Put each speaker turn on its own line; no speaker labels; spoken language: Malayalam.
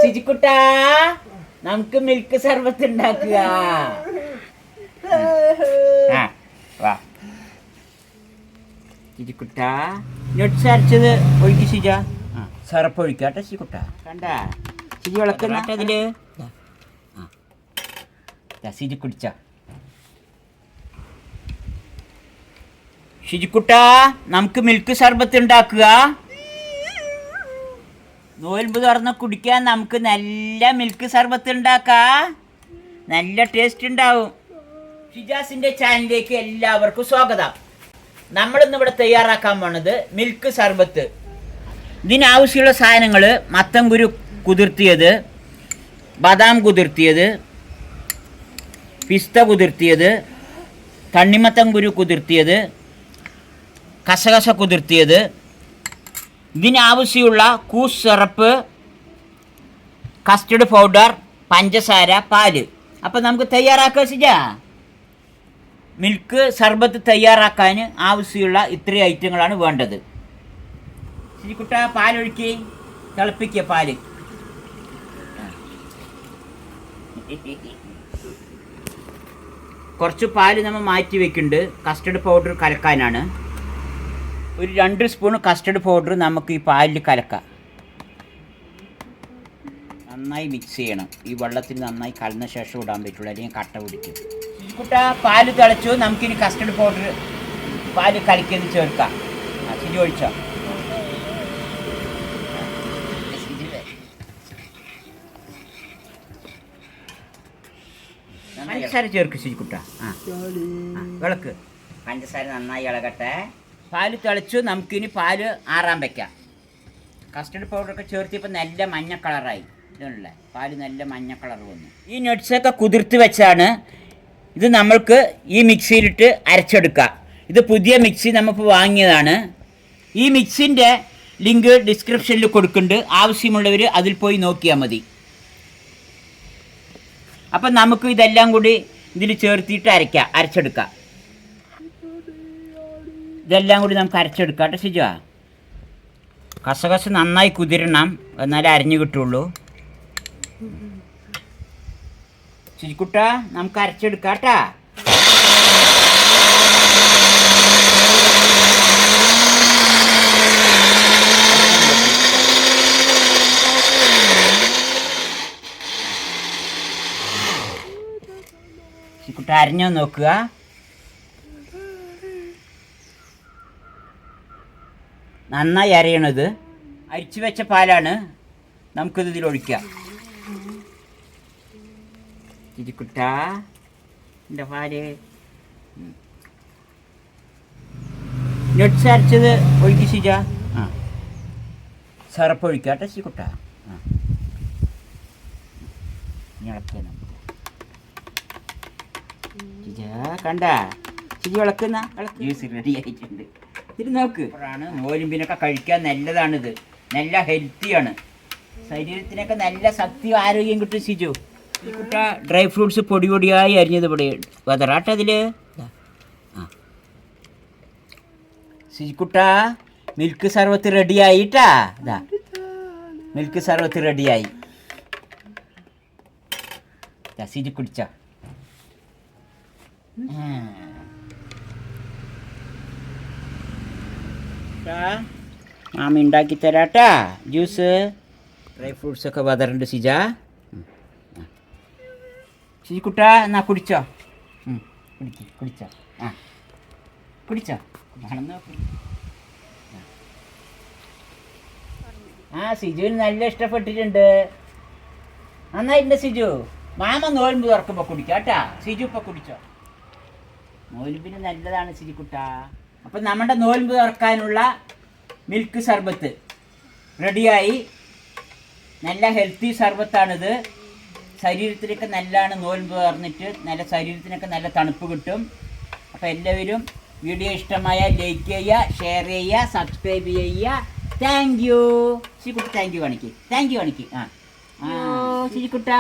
സിജിക്കുട്ടാ നമുക്ക് മിൽക്ക് സർബത്ത് ഉണ്ടാക്കുക. വാ സിജിക്കുട്ടാ, നട്ട്സ് അരച്ചത് ഒഴിക്ക് സിജ. സിറപ്പ് ഒഴിക്കാട്ടെ സിജിക്കുട്ടാ. കണ്ട സിജി വിളക്കുന്നാട്ടെ അതില്. സിജി കുടിച്ച. സിജിക്കുട്ടാ നമുക്ക് മിൽക്ക് സർബത്ത് ഉണ്ടാക്കുക. നോയമ്പ് തുറന്ന് കുടിക്കാൻ നമുക്ക് നല്ല മിൽക്ക് സർബത്ത് ഉണ്ടാക്കാം. നല്ല ടേസ്റ്റ് ഉണ്ടാവും. ഷിജാസിൻ്റെ ചാനലിലേക്ക് എല്ലാവർക്കും സ്വാഗതം. നമ്മളിന്ന് ഇവിടെ തയ്യാറാക്കാൻ പോണത് മിൽക്ക് സർബത്ത്. ഇതിനാവശ്യമുള്ള സാധനങ്ങൾ: മത്തൻകുരു കുതിർത്തിയത്, ബദാം കുതിർത്തിയത്, പിസ്ത കുതിർത്തിയത്, തണ്ണിമത്തൻകുരു കുതിർത്തിയത്, കസകസ കുതിർത്തിയത്, ഇതിനാവശ്യമുള്ള കൂസ് സിറപ്പ്, കസ്റ്റർഡ് പൗഡർ, പഞ്ചസാര, പാല്. അപ്പം നമുക്ക് തയ്യാറാക്കാം സിജ. മിൽക്ക് സർബത്ത് തയ്യാറാക്കാൻ ആവശ്യമുള്ള ഇത്രയും ഐറ്റങ്ങളാണ് വേണ്ടത്. സിജിക്കുട്ട പാലൊഴുക്കി തിളപ്പിക്കുക. പാല് കുറച്ച് പാല് നമ്മൾ മാറ്റി വെക്കുന്നുണ്ട്. കസ്റ്റർഡ് പൗഡർ കലക്കാനാണ്. ഒരു 2 സ്പൂൺ കസ്റ്റർഡ് പൗഡർ നമുക്ക് ഈ പാലിൽ കലക്കാം. നന്നായി മിക്സ് ചെയ്യണം. ഈ വെള്ളത്തിൽ നന്നായി കലർന്ന ശേഷം ഇടാൻ പറ്റുള്ളൂ, അല്ലെങ്കിൽ കട്ട പിടിക്കും. കുട്ട പാല് തിളച്ചു. നമുക്കിനി കസ്റ്റർഡ് പൗഡർ പാല് കലക്കിയത് ചേർക്കാം. സിജി ഒഴിച്ചോ. പഞ്ചസാര ചേർക്ക് സിജിക്കുട്ട. വിളക്ക് പഞ്ചസാര നന്നായി ഇളകട്ടെ. പാല് തിളച്ചു. നമുക്കിനി പാല് ആറാൻ വയ്ക്കാം. കസ്റ്റർഡ് പൗഡറൊക്കെ ചേർത്തിപ്പോൾ നല്ല മഞ്ഞ കളറായി. ഇതുള്ള പാല് നല്ല മഞ്ഞ കളർ വന്നു. ഈ നട്ട്സൊക്കെ കുതിർത്ത് വെച്ചാണ് ഇത് നമ്മൾക്ക് ഈ മിക്സിയിലിട്ട് അരച്ചെടുക്കാം. ഇത് പുതിയ മിക്സി നമുക്ക് വാങ്ങിയതാണ്. ഈ മിക്സിൻ്റെ ലിങ്ക് ഡിസ്ക്രിപ്ഷനിൽ കൊടുക്കുന്നുണ്ട്. ആവശ്യമുള്ളവർ അതിൽ പോയി നോക്കിയാൽ മതി. അപ്പം നമുക്ക് ഇതെല്ലാം കൂടി ഇതിൽ ചേർത്തിട്ട് അരച്ചെടുക്കാം. ഇതെല്ലാം കൂടി നമുക്ക് അരച്ചെടുക്കാം കേട്ടോ സിജ. കസകസ നന്നായി കുതിരണം, എന്നാലേ അരിഞ്ഞു കിട്ടുള്ളൂ. സിജിക്കുട്ട നമുക്ക് അരച്ചെടുക്കാം കേട്ടാ. സിജിക്കുട്ട അരിഞ്ഞോ നോക്കുക. നന്നായി അരയണത്. അരിച്ചു വെച്ച പാലാണ്. നമുക്കിത് ഇതിലൊഴിക്കാം. സിജിക്കുട്ട എൻ്റെ പാല്. നട്ട്സ് അരച്ചത് ഒഴിക്ക് സിജ. സിറപ്പ് ഒഴിക്കാട്ടെ സിജിക്കുട്ട. ഇളക്കുക നമുക്ക്. സിജ കണ്ട സിജി ഇളക്കുന്ന ജ്യൂസ് റെഡി ആയിട്ടുണ്ട്. ഇത് നോക്ക്. അപ്പോഴാണ് നോലിമ്പിനൊക്കെ കഴിക്കാൻ നല്ലതാണിത്. നല്ല ഹെൽത്തിയാണ്. ശരീരത്തിനൊക്കെ നല്ല ശക്തിയും ആരോഗ്യം കിട്ടും സിജു. കുട്ട ഡ്രൈ ഫ്രൂട്ട്സ് പൊടി പൊടിയായി അരിഞ്ഞത് ഇവിടെ വതറാട്ടെ അതിൽ. സിജിക്കുട്ട മിൽക്ക് സർബത്ത് റെഡിയായിട്ടാ. ഇതാ മിൽക്ക് സർബത്ത് റെഡിയായി. സിജി കുടിച്ച. മാമി ഉണ്ടാക്കി തരാട്ടാ ജ്യൂസ്. ഡ്രൈ ഫ്രൂട്ട്സൊക്കെ വതറുണ്ട് സിജ. സിജിക്കുട്ട എന്നാ കുടിച്ചോ. കുടിച്ചോ. കുടിച്ചോ. സിജുവിന് നല്ല ഇഷ്ടപ്പെട്ടിട്ടുണ്ട്. നന്നായിട്ടുണ്ട് സിജു. മാമ നോയമ്പ് തുറക്കുമ്പോൾ കുടിക്കാം കേട്ടാ. സിജു ഇപ്പം കുടിച്ചോ. നോയമ്പിന് നല്ലതാണ് സിജിക്കുട്ട. അപ്പം നമ്മുടെ നോയമ്പ് തുറക്കാനുള്ള മിൽക്ക് സർബത്ത് റെഡിയായി. നല്ല ഹെൽത്തി സർബത്താണിത്. ശരീരത്തിനൊക്കെ നല്ലതാണ്. നോയമ്പ് തുറന്നിട്ട് നല്ല ശരീരത്തിനൊക്കെ നല്ല തണുപ്പ് കിട്ടും. അപ്പോൾ എല്ലാവരും വീഡിയോ ഇഷ്ടമായാൽ ലൈക്ക് ചെയ്യുക, ഷെയർ ചെയ്യുക, സബ്സ്ക്രൈബ് ചെയ്യുക. താങ്ക് യു സിജിക്കുട്ട. താങ്ക് യു കാണിക്ക്. സിജിക്കുട്ട.